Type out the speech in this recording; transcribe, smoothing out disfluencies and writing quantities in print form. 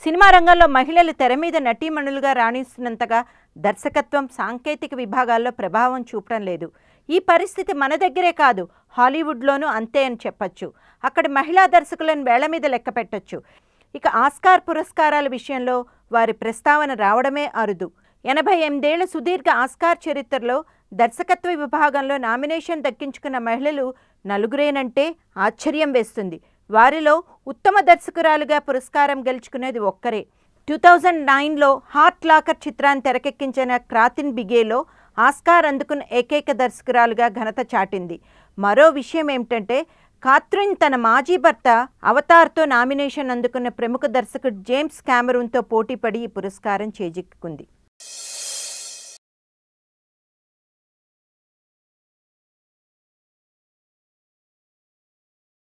Cinema రంగంలో మహిళలు తెర మీద నటీమణులుగా రాణిస్తున్నంతగా దర్శకత్వం, సాంకేతిక విభాగాల్లో ప్రభావం చూపడం లేదు. ఈ పరిస్థితి మన దగ్గరే కాదు, హాలీవుడ్లోనూ అంతే అని చెప్పొచ్చు. అక్కడి మహిళా దర్శకులను వేళ్ల మీద లెక్క పెట్టొచ్చు. ఇక ఆస్కార్ పురస్కారాల విషయంలో వారి ప్రస్తావన రావడమే అరుదు. 88 ఏళ్ల సుదీర్ఘ ఆస్కార్ చరిత్రలో దర్శకత్వ విభాగంలో నామినేషన్ దక్కించుకున్న మహిళలు నలుగురేనంటే ఆశ్చర్యం వేస్తుంది. వారిలో ఉత్తమ దర్శకురాలుగా పురస్కారం గెలుచుకునేది ఒక్కరే. 2009లో హార్ట్ లాకర్ చిత్రాన్ని తెరకెక్కించిన క్రాతిన్ బిగేలో ఆస్కార్ అందుకున్న ఏకైక దర్శకురాలుగా ఘనత చాటింది. మరో విషయం ఏమిటంటే, కాథ్రిన్ తన మాజీ భర్త అవతార్తో నామినేషన్ అందుకున్న ప్రముఖ దర్శకుడు జేమ్స్ కెమెరూన్తో పోటీపడి ఈ పురస్కారం చేజిక్కుంది.